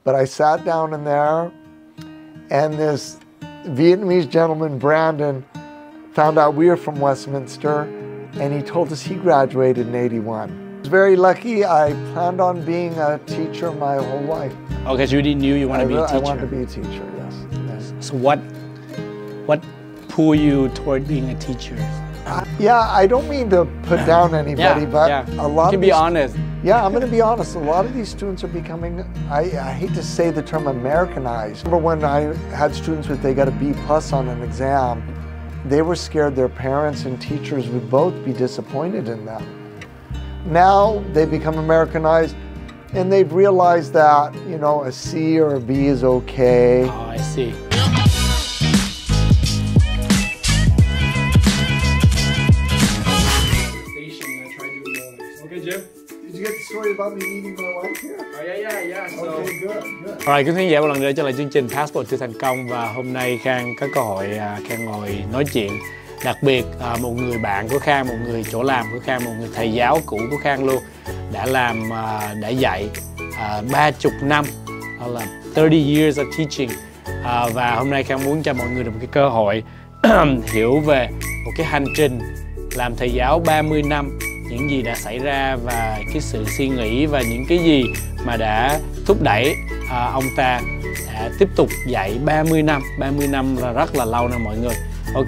But I sat down in there, and this Vietnamese gentleman, Brandon, found out we were from Westminster, and he told us he graduated in '81. I was very lucky. I planned on being a teacher my whole life. Okay, so you already knew you wanted to be a teacher. I wanted to be a teacher, yes. So what pulled you toward being a teacher? Yeah, I don't mean to put down anybody, but a lot of you can be honest. Yeah, I'm going to be honest. A lot of these students are becoming, I hate to say the term Americanized. Remember when I had students with, they got a B+ on an exam, they were scared their parents and teachers would both be disappointed in them. Now they become Americanized, and they've realized that, you know, a C or a B is okay. Oh, I see. Okay, Jim. Did you get the story about me meeting my wife here? Oh, yeah. So... Okay, good. Rồi, kính khán giả, một lần nữa trở lại chương trình Passport to Thành Công, và hôm nay Khang có cơ hội Khang ngồi nói chuyện. Đặc biệt một người bạn của Khang, một người chỗ làm của Khang, một người thầy giáo cũ của Khang luôn, đã dạy 30 năm, hoặc là 30 years of teaching. Và hôm nay Khang muốn cho mọi người được một cái cơ hội hiểu về một cái hành trình làm thầy giáo 30 năm, những gì đã xảy ra và cái sự suy nghĩ và những cái gì mà đã thúc đẩy ông ta đã tiếp tục dạy 30 năm. 30 năm là rất là lâu nè mọi người. Ok,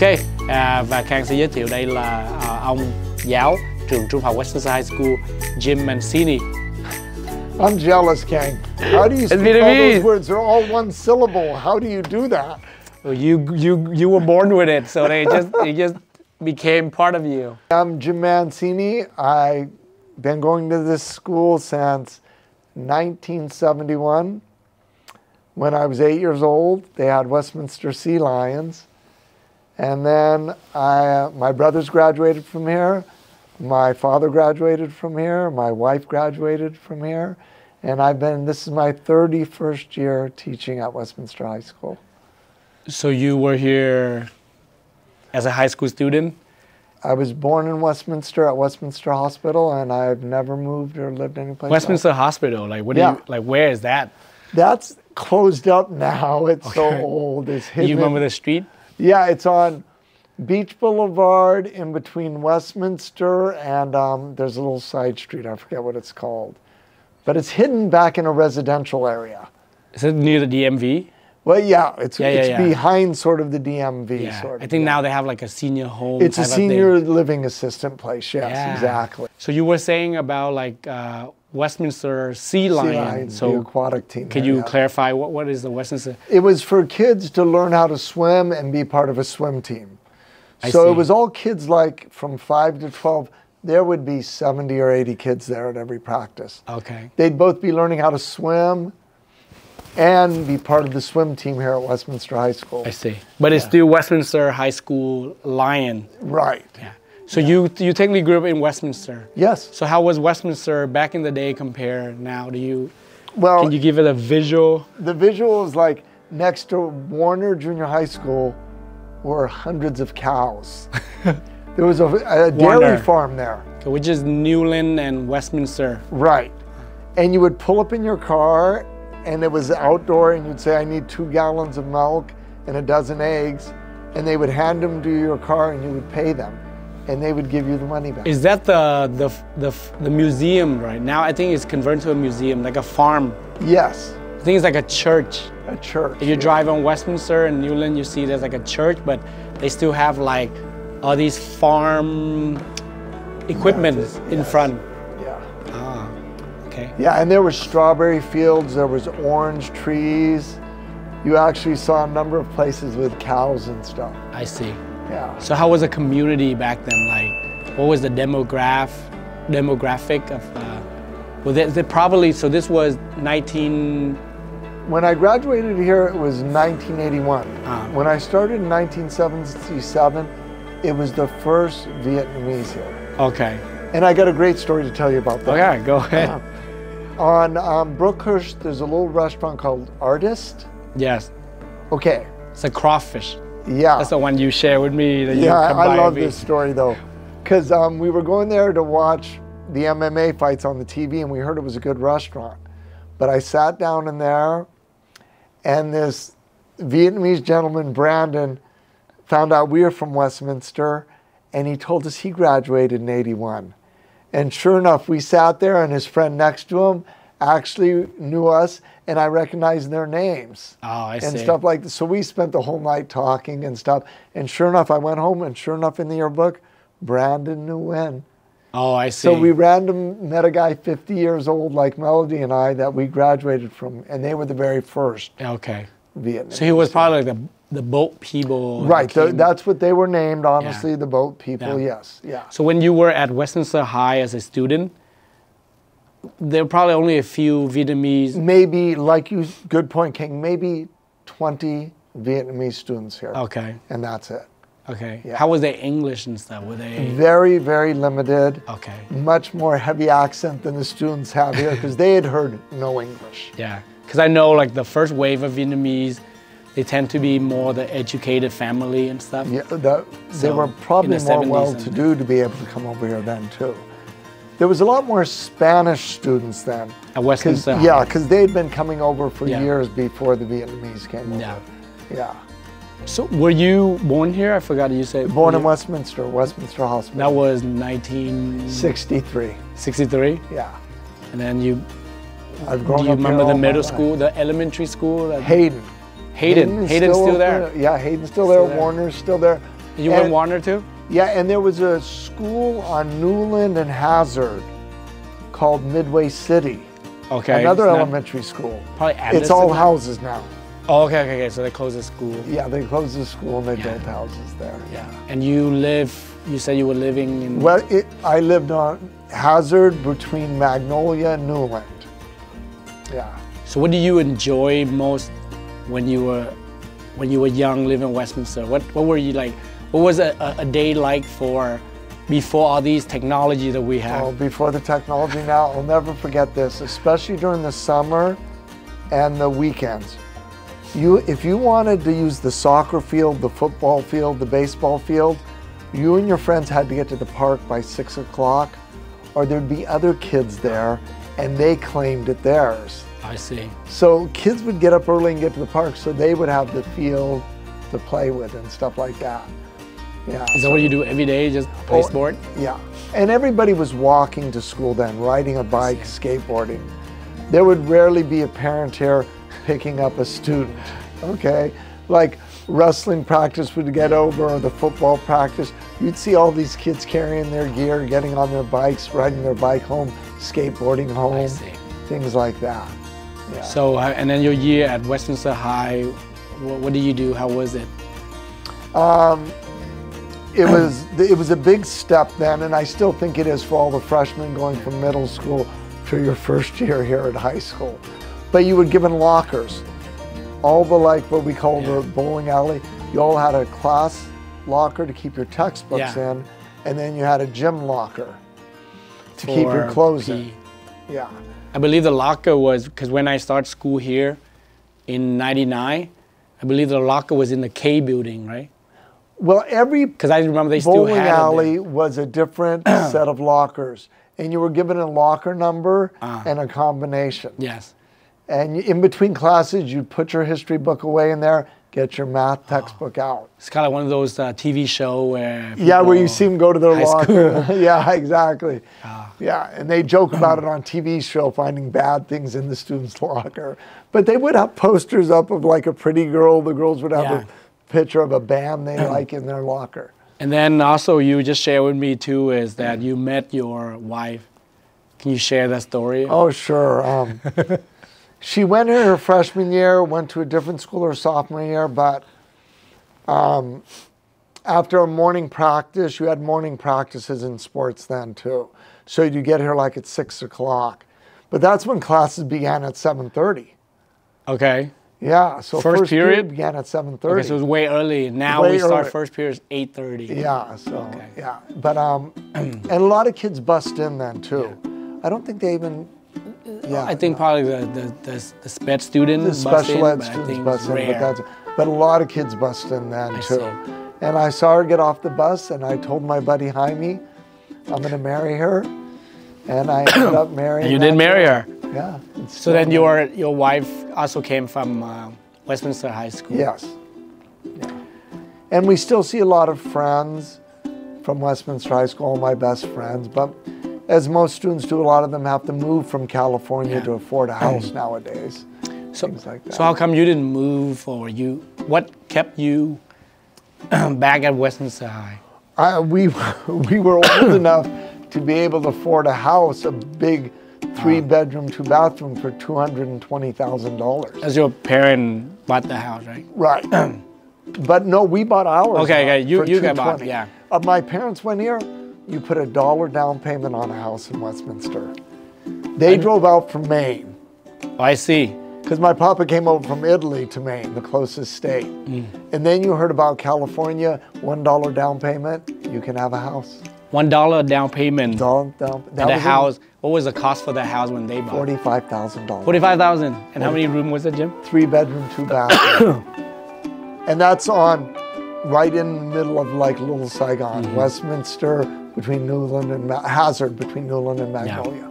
và Khang sẽ giới thiệu đây là ông giáo trường trung học Westminster High School, Jim Mancini. I'm jealous, Kang. How do you speak all those words? They're all one syllable. How do you do that? Well, you were born with it, so it just became part of you. I'm Jim Mancini. I've been going to this school since 1971. When I was 8 years old, they had Westminster Sea Lions. And then my brothers graduated from here. My father graduated from here. My wife graduated from here. And this is my 31st year teaching at Westminster High School. So you were here as a high school student? I was born in Westminster at Westminster Hospital, and I've never moved or lived anyplace Westminster else. Hospital, like what do you, like where is that? That's closed up now. It's so old. It's hidden. You remember the street? Yeah, it's on Beach Boulevard in between Westminster and there's a little side street. I forget what it's called. But it's hidden back in a residential area. Is it near the DMV? Well, yeah, it's behind sort of the DMV. Yeah. Sort of, I think now they have like a senior home. It's a senior living assistant place, yes, exactly. So you were saying about like Westminster Sea Lions, the aquatic team. Can you clarify what is the Westminster? It was for kids to learn how to swim and be part of a swim team. So it was all kids like from 5 to 12. There would be 70 or 80 kids there at every practice. Okay. They'd both be learning how to swim and be part of the swim team here at Westminster High School. I see. But it's still Westminster High School Lion. Right. Yeah. So you technically grew up in Westminster. Yes. So how was Westminster back in the day compared now? Can you give it a visual? The visual is like next to Warner Junior High School were hundreds of cows. There was a dairy farm there. Okay, which is Newland and Westminster. Right. And you would pull up in your car, and it was outdoor, and you'd say, I need 2 gallons of milk and a dozen eggs, and they would hand them to your car, and you would pay them, and they would give you the money back. Is that the museum right now? I think it's converted to a museum, like a farm. Yes. I think it's like a church. A church. If you drive on Westminster and Newland, you see there's like a church, but they still have like all these farm equipment in front. Yeah. Ah, okay. Yeah, and there were strawberry fields, there was orange trees. You actually saw a number of places with cows and stuff. I see. Yeah. So how was the community back then? Like, what was the demographic of, well, they probably, so this was 19... When I graduated here, it was 1981. When I started in 1977, it was the first Vietnamese here. Okay. And I got a great story to tell you about that. Okay, go ahead. On Brookhurst, there's a little restaurant called Artist. Yes. Okay. It's a crawfish. Yeah. That's the one you share with me. That yeah, I love this story though. Because we were going there to watch the MMA fights on the TV, and we heard it was a good restaurant. But I sat down in there, and this Vietnamese gentleman, Brandon, found out we were from Westminster, and he told us he graduated in 81. And sure enough, we sat there, and his friend next to him actually knew us, and I recognized their names. Oh, I see. And stuff like this. So we spent the whole night talking and stuff. And sure enough, I went home, and sure enough, in the yearbook, Brandon Nguyen. Oh, I see. So we random met a guy 50 years old, like Melody and I, that we graduated from, and they were the very first. Okay. Vietnamese. So he was probably like the boat people. Right. That's what they were named, honestly, Yeah. the boat people, Yeah. yes. Yeah. So when you were at Westminster High as a student, there were probably only a few Vietnamese. Maybe, like you, good point, King, maybe 20 Vietnamese students here. Okay. And that's it. Okay. Yeah. How was their English and stuff? Were they? Very, very limited. Okay. Much more heavy accent than the students have here because they had heard no English. Yeah. Because I know like the first wave of Vietnamese, they tend to be more the educated family and stuff. Yeah, they So, were in probably the more 70s well-to-do to be able to come over here then too. There was a lot more Spanish students then. At Westminster High. Yeah, because they'd been coming over for Yeah. years before the Vietnamese came over. Yeah. Yeah. So were you born here? I forgot you said. Born in Westminster Hospital. That was 1963. 63. Yeah. And then you. I've grown Do you up here remember the all my middle life. school, the elementary school? Hayden. Hayden's still there. Yeah, Hayden's still there. Warner's still there. You went Warner too? Yeah, and there was a school on Newland and Hazard called Midway City. Okay. Another it's not- elementary school. Probably It's all Anderson. houses now. Oh, okay. So they closed the school. Yeah, they closed the school and they Yeah. built houses there. Yeah. And you said you were living in. Well, I lived on Hazard between Magnolia and Newland. Yeah. So what do you enjoy most when you were young, living in Westminster? What were you like? What was a day like for before all these technology that we have? Oh, before the technology now, I'll never forget this, especially during the summer and the weekends. If you wanted to use the soccer field, the football field, the baseball field, you and your friends had to get to the park by 6 o'clock, or there'd be other kids there, and they claimed it theirs. I see. So kids would get up early and get to the park, so they would have the field to play with and stuff like that. Yeah. Is that what you do every day? Just play sport? Yeah. And everybody was walking to school then, riding a bike, skateboarding. There would rarely be a parent here picking up a student, okay? Like wrestling practice would get over, or the football practice. You'd see all these kids carrying their gear, getting on their bikes, riding their bike home, skateboarding home, I see. things like that. Yeah. So, and then your year at Westminster High, what did you do? How was it? It was a big step then, and I still think it is for all the freshmen going from middle school to your first year here at high school. But you were given lockers. All the, like what we call the bowling alley, you all had a class locker to keep your textbooks in, and then you had a gym locker to keep your clothes in. Yeah. I believe the locker was, because when I started school here in '99, I believe the locker was in the K building, right? Well, every Because I remember they still bowling had alley it was a different set of lockers, and you were given a locker number and a combination. Yes. And in between classes, you'd put your history book away in there, get your math textbook out. It's kind of like one of those TV show where Yeah, where you see them go to their high locker. Yeah, exactly. Yeah, and they joke about it on TV show, finding bad things in the student's locker. But they would have posters up of like a pretty girl. The girls would have a picture of a band they like in their locker. And then also you just shared with me too is that you met your wife. Can you share that story? Oh, sure. She went in her freshman year, went to a different school her sophomore year, but after a morning practice, you had morning practices in sports then too. So you get here like at 6 o'clock. But that's when classes began at 7:30. Okay. Yeah, so First period began at 7:30. Okay, so it was way early. Now we start first period at 8:30. Yeah, so, yeah. But, and a lot of kids bust in then too. I don't think they even, I think probably the sped student the special ed but I students think bust in, rare. but a lot of kids bust in then too. see. And I saw her get off the bus, and I told my buddy Jaime, I'm going to marry her. And I ended up marrying And you did marry her. Yeah, So then your wife also came from Westminster High School? Yes. Yeah. And we still see a lot of friends from Westminster High School, all my best friends, but as most students do, a lot of them have to move from California to afford a house nowadays. Things like that. So how come you didn't move, or what kept you back at Westminster High? We were old enough to be able to afford a house, a big 3-bedroom, 2-bathroom for $220,000. As your parent bought the house, right? Right. But no, we bought ours. Okay, you got bought, $220,000. yeah. My parents went here. You put $1 down payment on a house in Westminster. They drove out from Maine. Oh, I see. Because my papa came over from Italy to Maine, the closest state. And then you heard about California, $1 down payment, you can have a house. $1 down payment. Down. And the house, what was the cost for the house when they bought? $45,000. $45,000. And how many rooms was it, Jim? 3-bedroom, 2-bathroom. And that's right in the middle of like Little Saigon, Westminster, between Newland and Hazard, between Newland and Magnolia.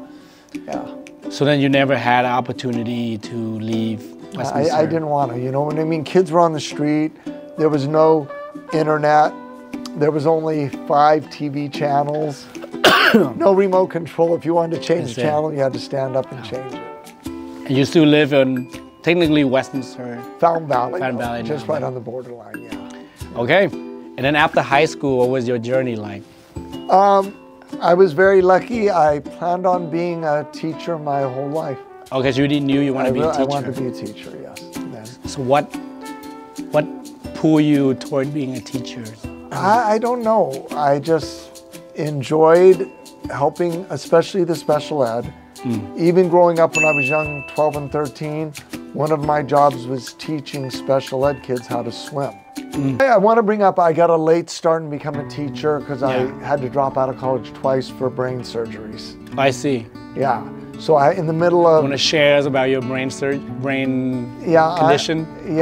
Yeah. So then you never had an opportunity to leave Westminster? I didn't want to, you know what I mean? Kids were on the street. There was no internet. There was only 5 TV channels. No remote control. If you wanted to change the channel, you had to stand up and change it. And you still live in technically Westminster? Fountain Valley. Fountain Valley. Just right on the borderline, yeah. Okay. And then after high school, what was your journey like? I was very lucky. I planned on being a teacher my whole life. Okay, so you didn't knew you wanted to be a teacher? I wanted to be a teacher, yes. Then. So what pulled you toward being a teacher? I don't know. I just enjoyed helping, especially the special ed. Even growing up when I was young, 12 and 13, one of my jobs was teaching special ed kids how to swim. I want to bring up, I got a late start and become a teacher because I had to drop out of college twice for brain surgeries. I see. Yeah. So in the middle of... You want to share us about your brain condition?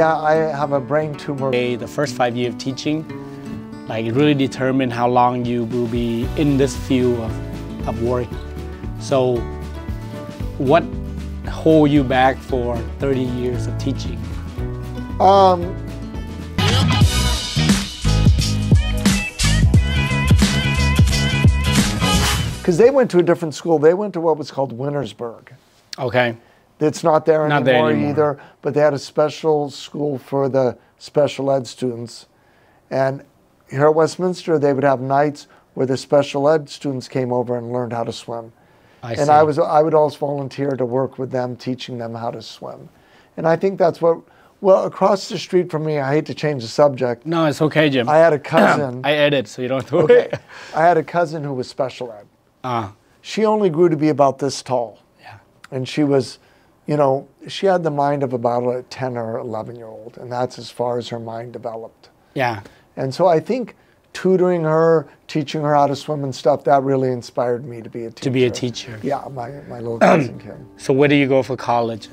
I have a brain tumor. The first 5 years of teaching, like it really determined how long you will be in this field of work. So what hold you back for 30 years of teaching? Because they went to a different school. They went to what was called Wintersburg. Okay. It's not there Not anymore there anymore either, but they had a special school for the special ed students. And here at Westminster, they would have nights where the special ed students came over and learned how to swim. I would always volunteer to work with them, teaching them how to swim. And I think that's what, well, across the street from me, I hate to change the subject. No, it's okay, Jim. I had a cousin. I edit, so you don't have to worry. Okay. I had a cousin who was special ed. She only grew to be about this tall. Yeah. And she was, you know, she had the mind of about a 10 or 11-year-old, and that's as far as her mind developed. Yeah. And so I think tutoring her, teaching her how to swim and stuff, that really inspired me to be a teacher. To be a teacher. Yeah, my little cousin Kim. So where do you go for college?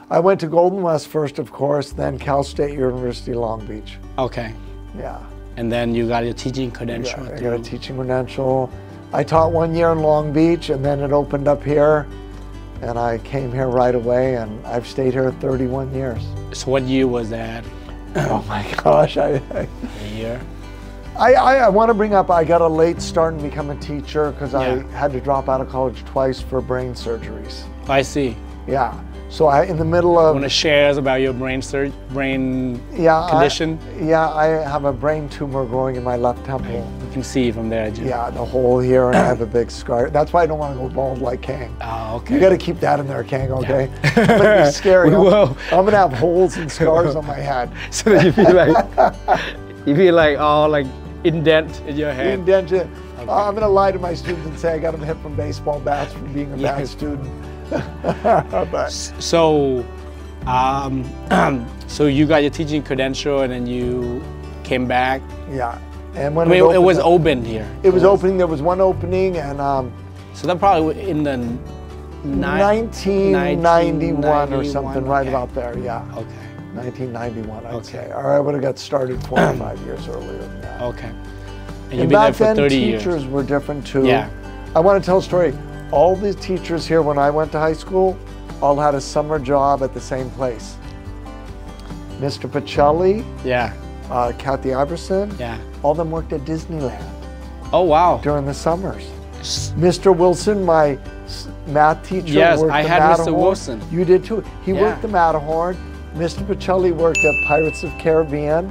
I went to Golden West first, of course, then Cal State University, Long Beach. Okay. Yeah. And then you got your teaching credential. Yeah, I got a teaching credential. I taught 1 year in Long Beach, and then it opened up here, and I came here right away, and I've stayed here 31 years. So what year was that? Oh my gosh. A year? I want to bring up, I got a late start and become a teacher because I had to drop out of college twice for brain surgeries. I see. Yeah. So in the middle of... You want to share us about your brain condition? I have a brain tumor growing in my left temple. You can see from there, Jim. Yeah, the hole here, and I have a big scar. That's why I don't want to go bald like Kang. Oh, okay. You got to keep that in there, Kang, okay? Yeah. It's going to be scary. We will. I'm going to have holes and scars on my head. So that you feel like, oh, like indent in your head. Indent it. Okay. I'm going to lie to my students and say I got them hit from baseball bats from being a bad student. So you got your teaching credential and then you came back? Yeah. And when it was open here? It was opening. There was one opening, and so that probably in the 1991 or something, right about there, yeah. Okay. 1991, I'd say. Or I would have got started 4 or 5 years earlier than that. Okay. And And you've been there back for then, 30 years. teachers were different too. Yeah. I want to tell a story. All these teachers here, when I went to high school, all had a summer job at the same place. Mr. Pacelli, Yeah. Kathy Iverson, Yeah. all of them worked at Disneyland Oh, wow. during the summers. Mr. Wilson, my math teacher, Yes, worked I the had Mr. Matterhorn. Wilson. You did too. He Yeah. worked the Matterhorn. Mr. Pacelli worked at Pirates of Caribbean.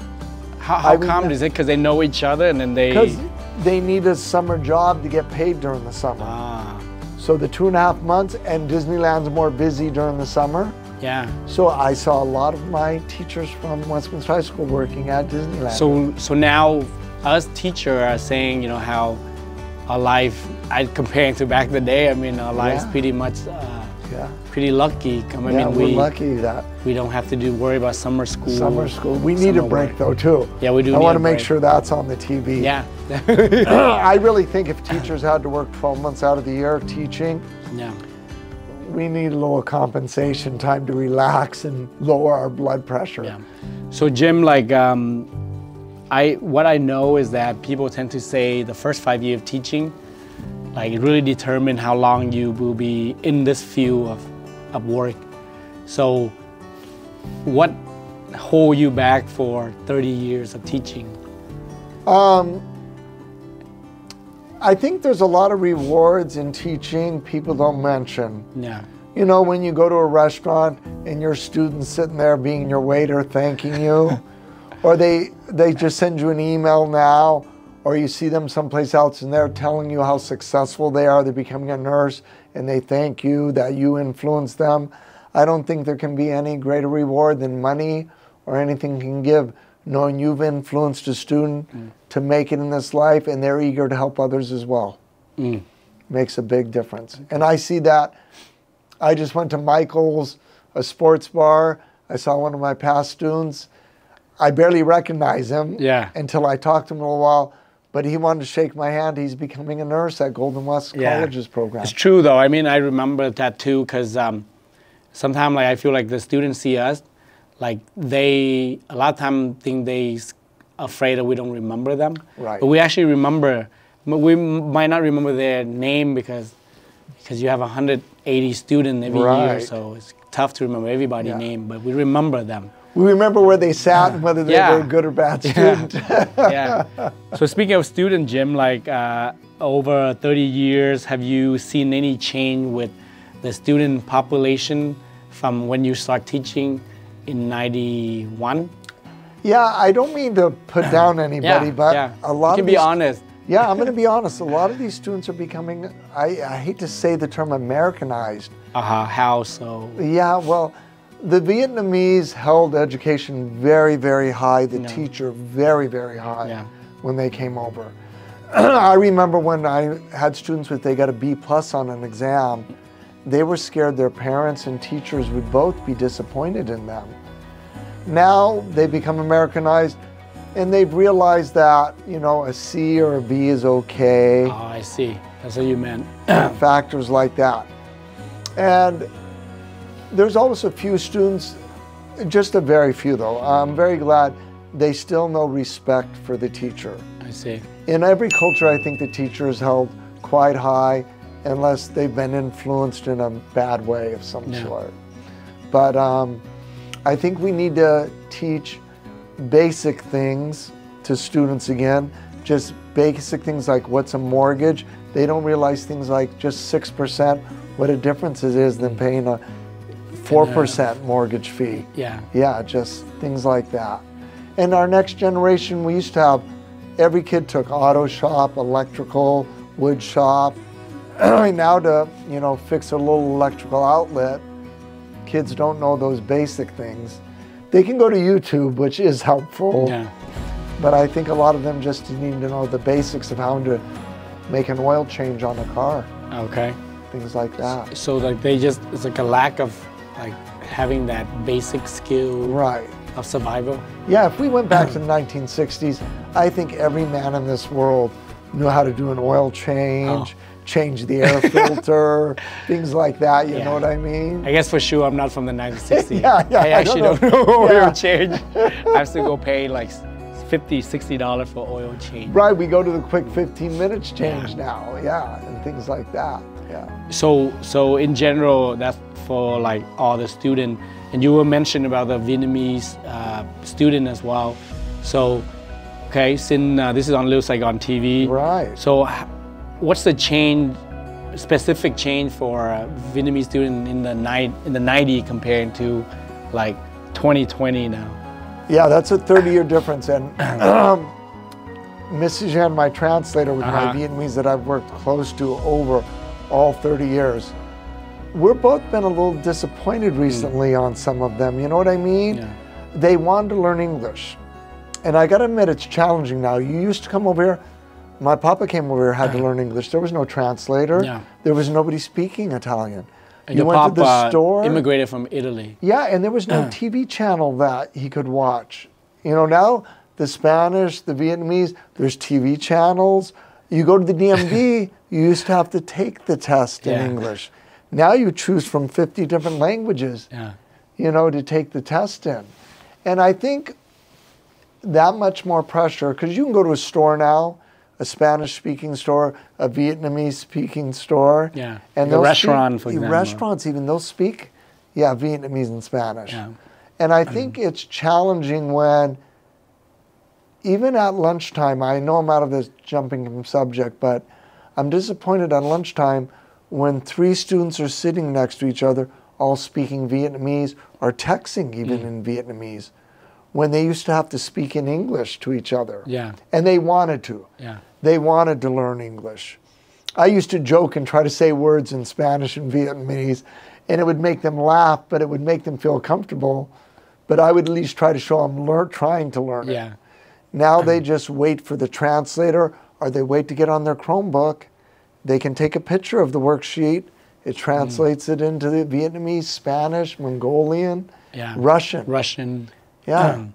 How come? Is it because they know each other and then they... Because they need a summer job to get paid during the summer. Ah, So the 2.5 months, and Disneyland's more busy during the summer. yeah. So I saw a lot of my teachers from Westminster High School working at Disneyland. So now us teachers are saying, you know, how our life, comparing to back in the day, I mean, our life's Yeah. pretty much yeah, pretty lucky. I mean, we're lucky that we don't have to worry about summer school. summer school. We need a summer break work. though too. Yeah, we do. I need want a to make break. sure that's on the TV. Yeah. I really think if teachers had to work 12 months out of the year teaching, Yeah. we need a little compensation time to relax and lower our blood pressure. Yeah. So Jim, like, what I know is that people tend to say the first 5 years of teaching, like, it really determine how long you will be in this field of work. So, what hold you back for 30 years of teaching? I think there's a lot of rewards in teaching people don't mention. Yeah. You know, when you go to a restaurant and your student's sitting there being your waiter thanking you, or they just send you an email now, or you see them someplace else and they're telling you how successful they are, they're becoming a nurse, and they thank you that you influenced them. I don't think there can be any greater reward than money or anything can give, knowing you've influenced a student to make it in this life and they're eager to help others as well. Makes a big difference. And I see that. I just went to Michael's, a sports bar. I saw one of my past students. I barely recognized him until I talked to him a little while, but he wanted to shake my hand. He's becoming a nurse at Golden West College's program. It's true though. I mean, I remember that too, because sometimes, like, I feel like the students see us, like, a lot of times think they afraid that we don't remember them. Right. But we actually remember. We might not remember their name because you have 180 students every year, so it's tough to remember everybody's name, but we remember them. We remember where they sat and whether they were a good or bad student. Yeah. So speaking of student, Jim, like, over 30 years, have you seen any change with the student population from when you start teaching in 91? Yeah, I don't mean to put down anybody, but a lot you can of be honest. Yeah, I'm going to be honest. A lot of these students are becoming, I hate to say the term Americanized. How so? Yeah, well, the Vietnamese held education very, very high, the teacher very, very high when they came over. I remember when I had students they got a B+ on an exam, they were scared their parents and teachers would both be disappointed in them. Now they become Americanized and they've realized that, you know, a C or a B is okay. Oh, I see. That's what you meant. Factors like that. And there's always a few students, just a very few though. I'm very glad they still know respect for the teacher. I see. In every culture, I think the teacher is held quite high unless they've been influenced in a bad way of some sort. But I think we need to teach basic things to students again, just basic things like what's a mortgage. They don't realize things like just 6%, what a difference it is than paying a 4% mortgage fee. Yeah, just things like that. And our next generation, we used to have, every kid took auto shop, electrical, wood shop. Now to, you know, fix a little electrical outlet, kids don't know those basic things. They can go to YouTube, which is helpful. But I think a lot of them just need to know the basics of how to make an oil change on a car. Okay. Things like that. So like it's like a lack of like having that basic skill of survival? Yeah, if we went back to the 1960s, I think every man in this world knew how to do an oil change, change the air filter, things like that, you know what I mean? I guess for sure I'm not from the 1960s. I actually don't know oil change. I have to go pay like $50, $60 for oil change. Right, we go to the quick 15 minutes change now, and things like that, So in general, that for like all the student. And you were mentioning about the Vietnamese student as well. So, okay, since this is on LittleSaigon TV. Right. So, what's the change, specific change for a Vietnamese student in the 90s compared to like 2020 now? Yeah, that's a 30-year difference. And Mrs. Jan, my translator, with my Vietnamese that I've worked close to over all 30 years, we're both been a little disappointed recently on some of them. You know what I mean? Yeah. They wanted to learn English. And I gotta admit, it's challenging now. You used to come over here, my papa came over here, had to learn English. There was no translator. Yeah. There was nobody speaking Italian. And you your went to the store. Immigrated from Italy. Yeah, and there was no TV channel that he could watch. You know, now the Spanish, the Vietnamese, there's TV channels. You go to the DMV, you used to have to take the test in English. Now you choose from 50 different languages, you know, to take the test in. And I think that much more pressure, because you can go to a store now, a Spanish-speaking store, a Vietnamese-speaking store. Yeah, and the restaurant, for example. Restaurants even, they'll speak, Vietnamese and Spanish. Yeah. And I think it's challenging when, even at lunchtime, I know I'm out of this jumping from subject, but I'm disappointed at lunchtime when 3 students are sitting next to each other, all speaking Vietnamese or texting even in Vietnamese, when they used to have to speak in English to each other. Yeah. And they wanted to. Yeah. They wanted to learn English. I used to joke and try to say words in Spanish and Vietnamese, and it would make them laugh, but it would make them feel comfortable. But I would at least try to show them trying to learn it. Now they just wait for the translator, or they wait to get on their Chromebook. They can take a picture of the worksheet. It translates it into the Vietnamese, Spanish, Mongolian, Russian. Yeah.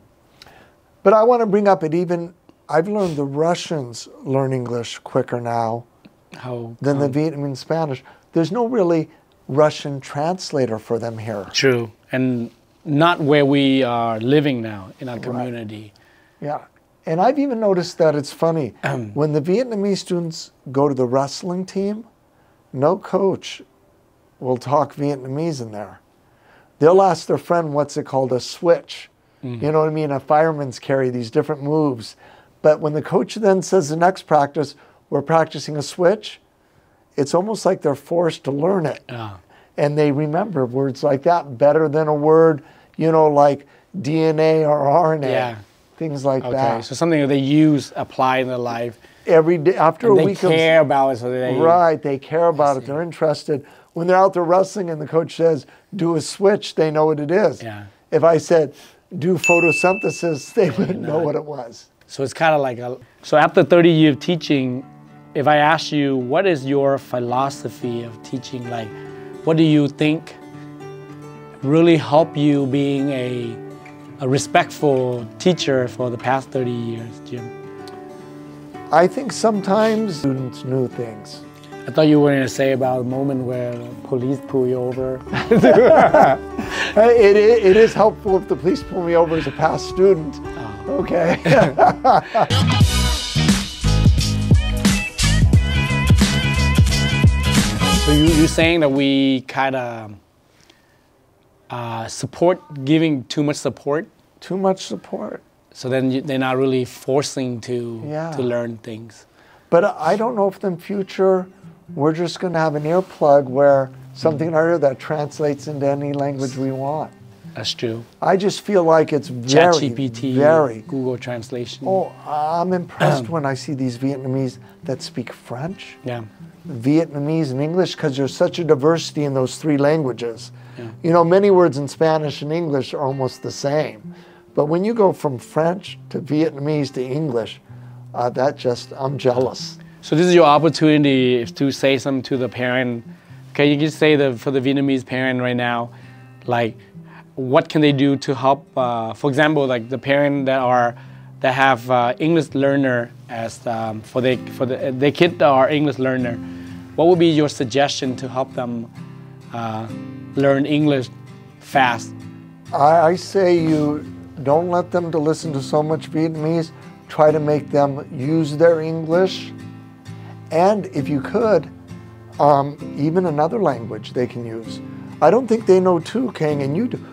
But I want to bring up I've learned the Russians learn English quicker now than the Vietnamese and Spanish. There's no really Russian translator for them here. True. And not where we are living now in our community. Yeah. And I've even noticed that it's funny. When the Vietnamese students go to the wrestling team, no coach will talk Vietnamese in there. They'll ask their friend, what's it called, a switch. You know what I mean? A fireman's carry, these different moves. But when the coach then says the next practice, we're practicing a switch, it's almost like they're forced to learn it. And they remember words like that better than a word, you know, like DNA or RNA. Things like that. So something that they apply in their life. Every day, after a week they care about it, so they... Right, they care about it, they're interested. When they're out there wrestling and the coach says, do a switch, they know what it is. If I said, do photosynthesis, they wouldn't know what it was. So it's kind of like so after 30 years of teaching, if I ask you, what is your philosophy of teaching? Like, what do you think really helped you being a respectful teacher for the past 30 years, Jim? I think sometimes students knew things. I thought you were going to say about a moment where the police pull you over. It is helpful if the police pull me over as a past student. Okay. So you're saying that we kind of giving too much support? Too much support. So then they're not really forcing to learn things. But I don't know if in future we're just going to have an earplug where something in our ear that translates into any language we want. That's true. I just feel like it's very, ChatGPT, Google Translation. Oh, I'm impressed when I see these Vietnamese that speak French, Vietnamese and English, because there's such a diversity in those 3 languages. You know, many words in Spanish and English are almost the same. But when you go from French to Vietnamese to English, I'm jealous. So this is your opportunity to say something to the parent. Okay, you can say for the Vietnamese parent right now, like, what can they do to help? For example, like the parent that have English learner as for their kid that are English learner. What would be your suggestion to help them learn English fast? I say you don't let them to listen to so much Vietnamese. Try to make them use their English. And if you could, even another language they can use. I don't think they know too, Kang, and you do.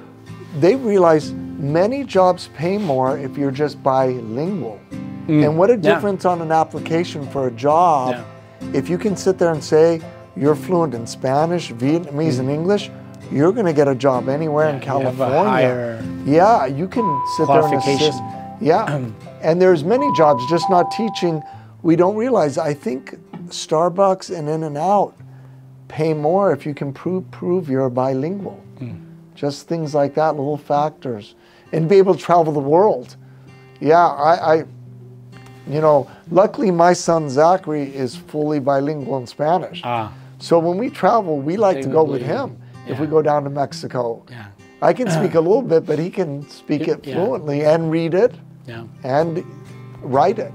They realize many jobs pay more if you're just bilingual. And what a difference on an application for a job. If you can sit there and say you're fluent in Spanish, Vietnamese, and English, you're going to get a job anywhere in California. You have a higher yeah, you can sit there and assist. Yeah, and there's many jobs, just not teaching. We don't realize. I think Starbucks and In-N-Out pay more if you can prove you're bilingual. Just things like that, little factors. And be able to travel the world. Yeah, you know, luckily my son Zachary is fully bilingual in Spanish. So when we travel, we like to go with him if we go down to Mexico. I can speak a little bit, but he can speak it fluently and read it and write it.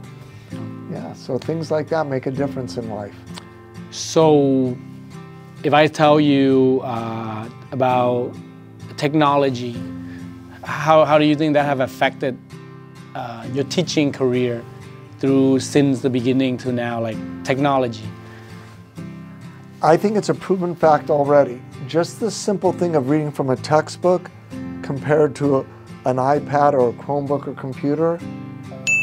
Yeah, so things like that make a difference in life. So if I tell you about technology, how do you think that have affected your teaching career through since the beginning to now, like technology? I think it's a proven fact already. Just the simple thing of reading from a textbook compared to an iPad or a Chromebook or computer,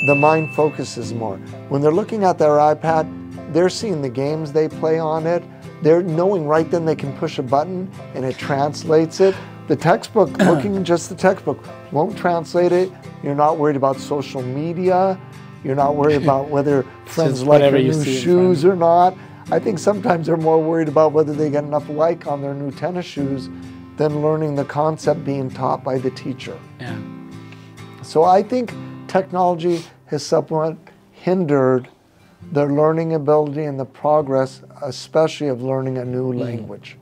the mind focuses more. When they're looking at their iPad, they're seeing the games they play on it. They're knowing right then they can push a button and it translates it. The textbook, looking just the textbook, won't translate it. You're not worried about social media. You're not worried about whether friends like your new shoes or not. I think sometimes they're more worried about whether they get enough like on their new tennis shoes than learning the concept being taught by the teacher. So I think technology has somewhat hindered their learning ability and the progress, especially of learning a new language.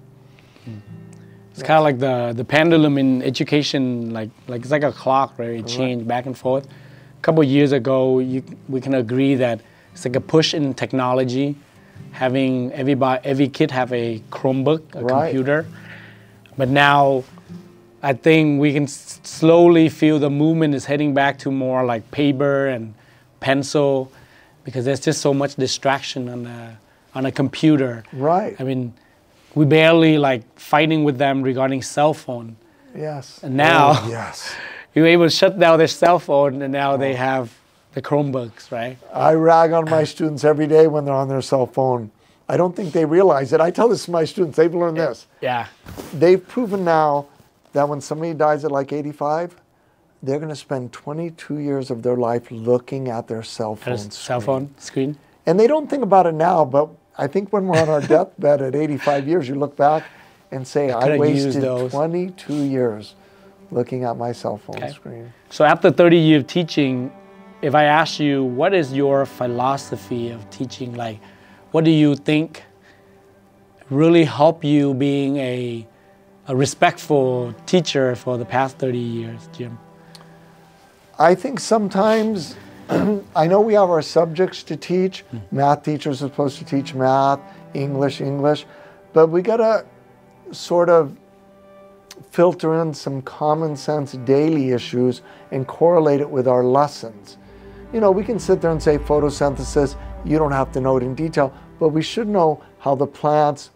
It's kind of like the pendulum in education, like it's like a clock, right? It changed back and forth. A couple of years ago, we can agree that it's like a push in technology, having every kid have a Chromebook, a computer. But now, I think we can slowly feel the movement is heading back to more like paper and pencil, because there's just so much distraction on a computer. I mean, we barely like fighting with them regarding cell phone. And now you're able to shut down their cell phone, and now they have the Chromebooks, right? I rag on my students every day when they're on their cell phone. I don't think they realize it. I tell this to my students, they've learned this. They've proven now that when somebody dies at like 85, they're going to spend 22 years of their life looking at their cell phone screen. And they don't think about it now, but I think when we're on our deathbed at 85 years, you look back and say, I wasted 22 years looking at my cell phone screen. So after 30 years of teaching, if I ask you, what is your philosophy of teaching? Like, what do you think really helped you being a respectful teacher for the past 30 years, Jim? I think sometimes, I know we have our subjects to teach. Math teachers are supposed to teach math, English, but we gotta sort of filter in some common sense daily issues and correlate it with our lessons. You know, we can sit there and say photosynthesis, you don't have to know it in detail, but we should know how the plants,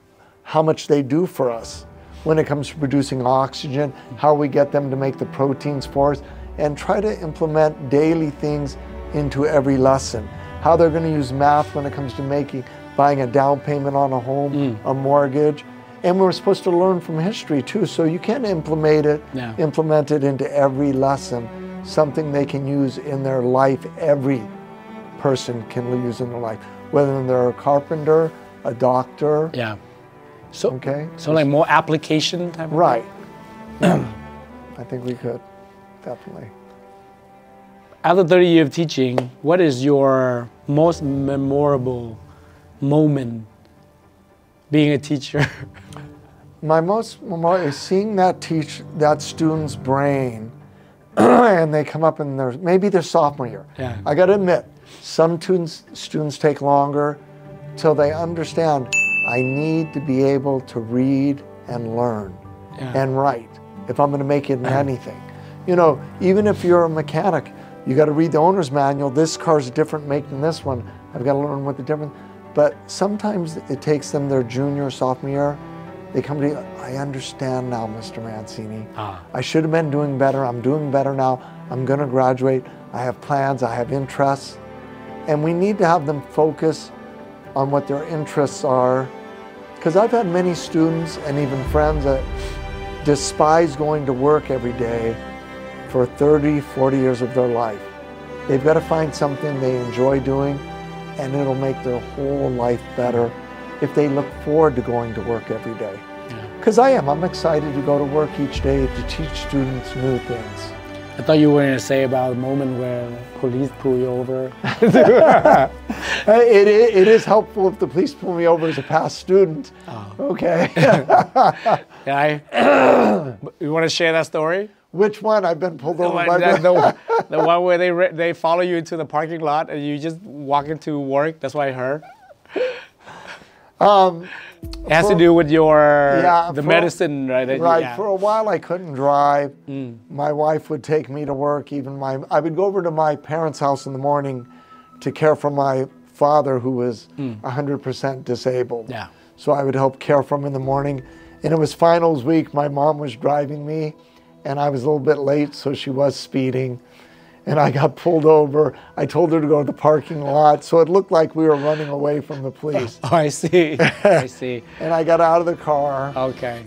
how much they do for us when it comes to producing oxygen, how we get them to make the proteins for us, and try to implement daily things into every lesson. How they're going to use math when it comes to buying a down payment on a home, a mortgage. And we're supposed to learn from history too, so you can implement it into every lesson, something they can use in their life. Every person can use in their life, whether they're a carpenter, a doctor. So like more application type of thing? I think we could, definitely. After 30 years of teaching, what is your most memorable moment being a teacher? My most memorable is seeing that student's brain and they come up in maybe their sophomore year. I got to admit, some students take longer till they understand, I need to be able to read and learn and write if I'm going to make it in anything. You know, even if you're a mechanic, you got to read the owner's manual. This car's a different make than this one. I've got to learn what the difference. But sometimes it takes them their junior, sophomore year. they come to you, I understand now, Mr. Mancini. I should have been doing better. I'm doing better now. I'm going to graduate. I have plans. I have interests. And we need to have them focus on what their interests are. Because I've had many students and even friends that despise going to work every day for 30, 40 years of their life. They've got to find something they enjoy doing, and it'll make their whole life better if they look forward to going to work every day. Because I'm excited to go to work each day to teach students new things. I thought you were going to say about the moment where police pull you over. It is helpful if the police pull me over as a past student. Okay. You want to share that story? Which one? I've been pulled over by the one where they follow you into the parking lot and you just walk into work. That's what I heard. It has to do with the medicine, right? Right. For a while, I couldn't drive. My wife would take me to work. I would go over to my parents' house in the morning to care for my father, who was 100% disabled. Yeah. So I would help care for him in the morning. And it was finals week. My mom was driving me, and I was a little bit late, so she was speeding. And I got pulled over. I told her to go to the parking lot, so it looked like we were running away from the police. Oh, I see. I see. And I got out of the car. Okay.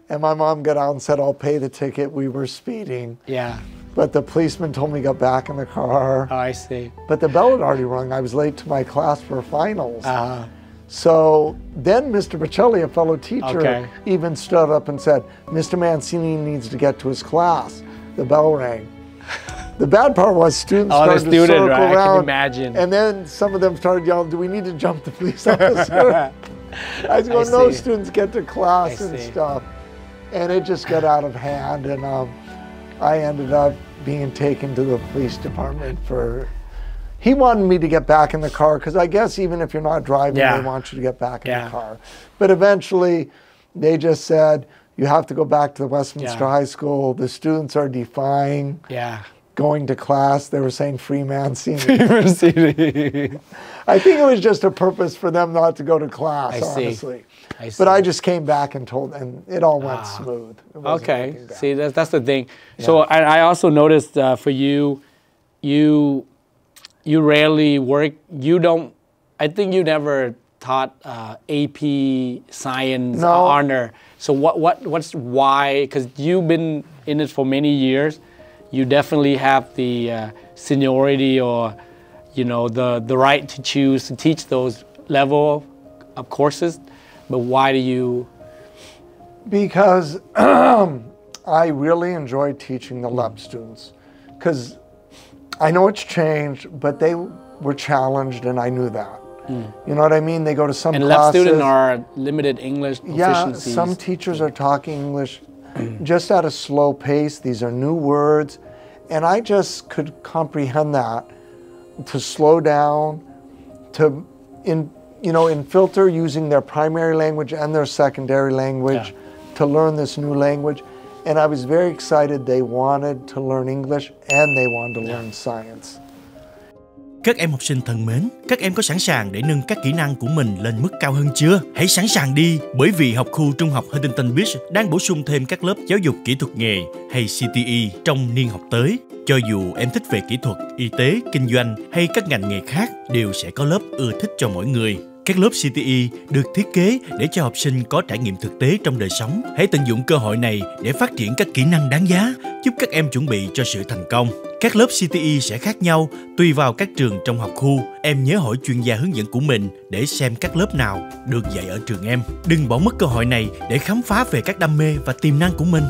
And my mom got out and said, I'll pay the ticket. We were speeding. Yeah. But the policeman told me to get back in the car. Oh, I see. But the bell had already rung. I was late to my class for finals. So then Mr. Bocelli, a fellow teacher, even stood up and said, Mr. Mancini needs to get to his class. The bell rang. The bad part was students started to circle around. I can imagine. And then some of them started yelling, do we need to jump the police officer? I was going, no, students get to class and stuff. And it just got out of hand. And I ended up being taken to the police department for... He wanted me to get back in the car, because I guess even if you're not driving, they want you to get back in the car. But eventually, they just said, you have to go back to the Westminster High School. The students are defying going to class. They were saying free Mancini. I think it was just a purpose for them not to go to class, honestly. But I just came back and told them, it all went smooth. Okay, see, that's the thing. Yeah. So I also noticed for you rarely work. I think you never taught AP Science honor. So what's why? Because you've been in it for many years. You definitely have the seniority or, the right to choose to teach those level of courses. But why do you? Because I really enjoy teaching the LEP students. Because I know it's changed, but they were challenged, and I knew that. You know what I mean? They go to some classes. And LEP students are limited English proficiencies. Yeah, some teachers are talking English just at a slow pace. These are new words. And I just could comprehend that, to slow down, to infilter using their primary language and their secondary language to learn this new language. And I was very excited they wanted to learn English and they wanted to learn science. Các em học sinh thân mến, các em có sẵn sàng để nâng các kỹ năng của mình lên mức cao hơn chưa? Hãy sẵn sàng đi, bởi vì học khu trung học Huntington Beach đang bổ sung thêm các lớp giáo dục kỹ thuật nghề hay CTE trong niên học tới. Cho dù em thích về kỹ thuật, y tế, kinh doanh hay các ngành nghề khác, đều sẽ có lớp ưa thích cho mỗi người. Các lớp CTE được thiết kế để cho học sinh có trải nghiệm thực tế trong đời sống. Hãy tận dụng cơ hội này để phát triển các kỹ năng đáng giá, giúp các em chuẩn bị cho sự thành công. Các lớp CTE sẽ khác nhau tùy vào các trường trong học khu. Em nhớ hỏi chuyên gia hướng dẫn của mình để xem các lớp nào được dạy ở trường em. Đừng bỏ mất cơ hội này để khám phá về các đam mê và tiềm năng của mình.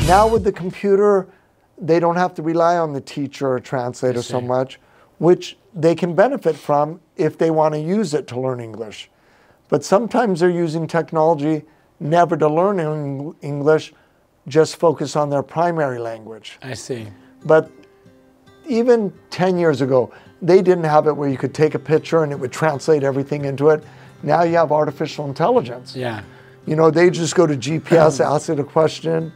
Now with the computer, they don't have to rely on the teacher or translator so much, which they can benefit from if they want to use it to learn English. But sometimes they're using technology never to learn English, just focus on their primary language. I see. But even 10 years ago, they didn't have it where you could take a picture and it would translate everything into it. Now you have artificial intelligence. Yeah. They just go to GPS, ask it a question,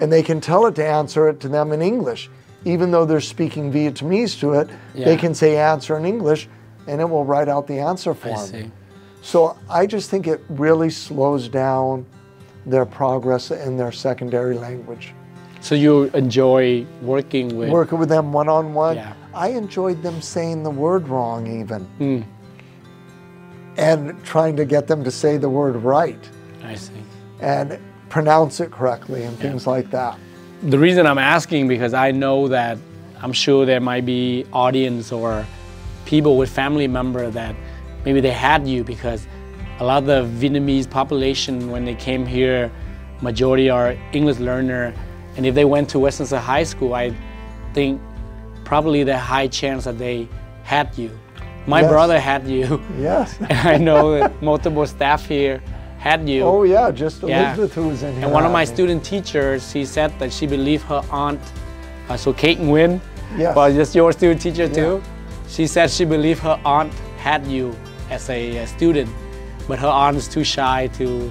and they can tell it to answer it to them in English, even though they're speaking Vietnamese to it, they can say answer in English and it will write out the answer for them. So I just think it really slows down their progress in their secondary language. So you enjoy working with them one-on-one? Yeah. I enjoyed them saying the word wrong even. And trying to get them to say the word right. I see. And pronounce it correctly and things like that. The reason I'm asking, because I know that I'm sure there might be audience or people with family member that maybe they had you, because a lot of the Vietnamese population, when they came here, majority are English learner, and if they went to Westminster High School, I think probably the high chance that they had you. My brother had you. Yes. And I know that multiple staff here had you. Oh yeah, just Elizabeth who was in here. And one of my student teachers, she said that she believed her aunt, so Kate and Win, but just your student teacher too. She said she believed her aunt had you as a student, but her aunt is too shy to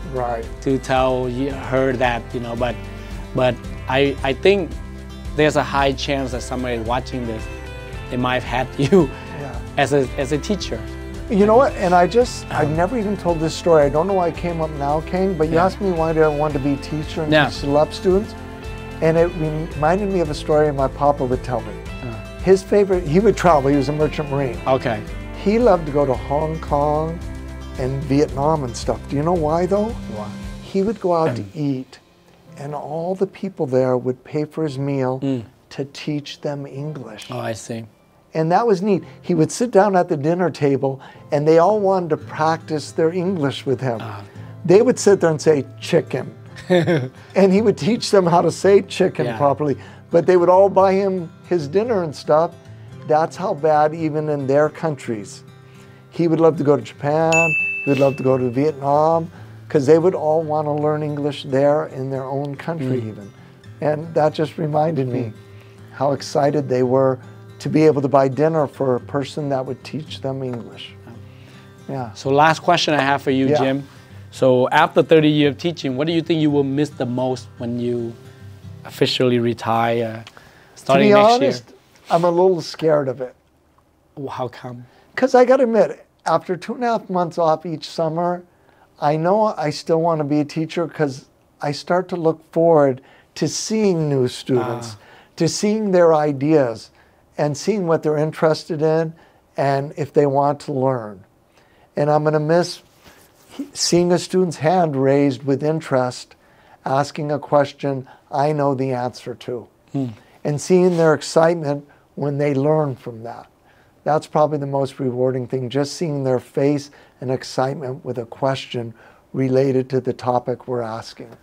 tell her that, you know. But I think there's a high chance that somebody watching this, they might have had you as a teacher. You know what? And I've never even told this story. I don't know why it came up now, King, but you asked me why did I want to be a teacher and teach celeb students. And it reminded me of a story my papa would tell me. His favorite, he would travel, he was a merchant marine. Okay. He loved to go to Hong Kong and Vietnam and stuff. Do you know why though? Why? He would go out to eat and all the people there would pay for his meal to teach them English. Oh, I see. And that was neat. He would sit down at the dinner table and they all wanted to practice their English with him. They would sit there and say chicken. And he would teach them how to say chicken properly. But they would all buy him his dinner and stuff. That's how bad, even in their countries. He would love to go to Japan. He would love to go to Vietnam, because they would all want to learn English there in their own country even. And that just reminded me how excited they were to be able to buy dinner for a person that would teach them English. Yeah. So last question I have for you, Jim. So after 30 years of teaching, what do you think you will miss the most when you officially retire starting next year? I'm a little scared of it. How come? Because I got to admit, after 2.5 months off each summer, I know I still want to be a teacher because I start to look forward to seeing new students, to seeing their ideas and seeing what they're interested in and if they want to learn. And I'm going to miss seeing a student's hand raised with interest, asking a question I know the answer to, and seeing their excitement when they learn from that. That's probably the most rewarding thing, just seeing their face and excitement with a question related to the topic we're asking.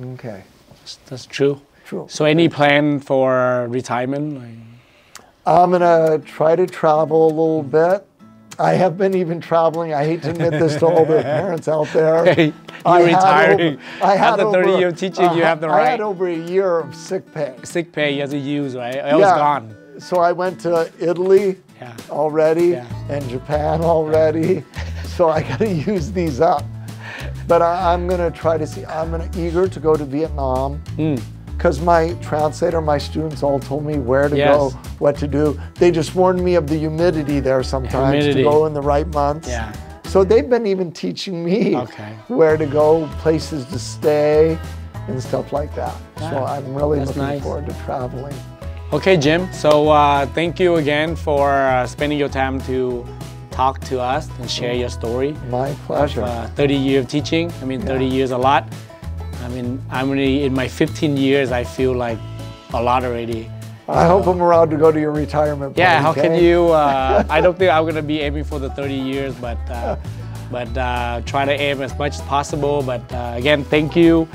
Okay. That's true. True. So any plan for retirement? I'm going to try to travel a little bit. I have been even traveling. I hate to admit this to all the parents out there. You're retiring. After 30 years of teaching, you have the right. I had over a year of sick pay. Sick pay you have to use, right? It was gone. So I went to Italy already and Japan already. So I got to use these up. But I'm going to try to see, I'm eager to go to Vietnam. Because my translator, my students all told me where to go, what to do. They just warned me of the humidity there sometimes to go in the right months. So they've been even teaching me where to go, places to stay, and stuff like that. So I'm really looking forward to traveling. Okay, Jim. So thank you again for spending your time to talk to us and share your story. My pleasure. 30 years of teaching. I mean, 30 years a lot. I mean, I'm really, in my 15 years, I feel like a lot already. I hope I'm allowed to go to your retirement party. Yeah, how can you? I don't think I'm going to be aiming for the 30 years, but try to aim as much as possible. But again, thank you.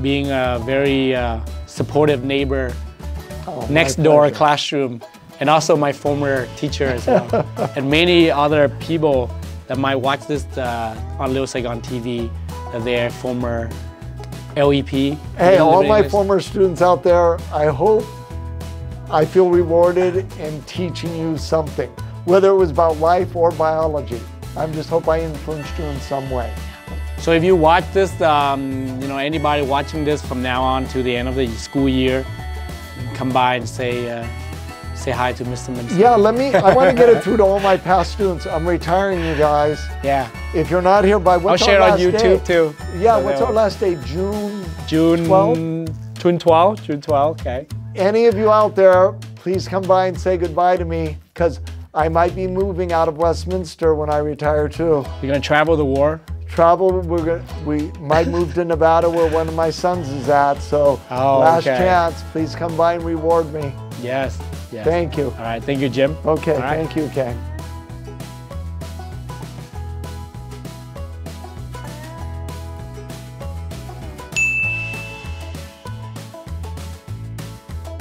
Being a very supportive neighbor, next door classroom, and also my former teacher as well. And many other people that might watch this on LittleSaigon TV. Their former LEP. Hey, all my former students out there, I hope I feel rewarded in teaching you something, whether it was about life or biology. I just hope I influenced you in some way. So if you watch this, you know, anybody watching this from now on to the end of the school year, come by and say hi to Mr. Minson. Yeah, I want to get it through to all my past students. I'm retiring, you guys. Yeah. If you're not here by what's I'll share our on last YouTube day? too. Yeah, So what's our last day? June 12? June 12, June 12, okay. Any of you out there, please come by and say goodbye to me, because I might be moving out of Westminster when I retire too. You're gonna travel the war? Travel, we might move to Nevada where one of my sons is at, so last okay. chance, please come by and reward me. Yes, yes. Thank you. All right, thank you, Jim. Okay, All right. thank you, Ken.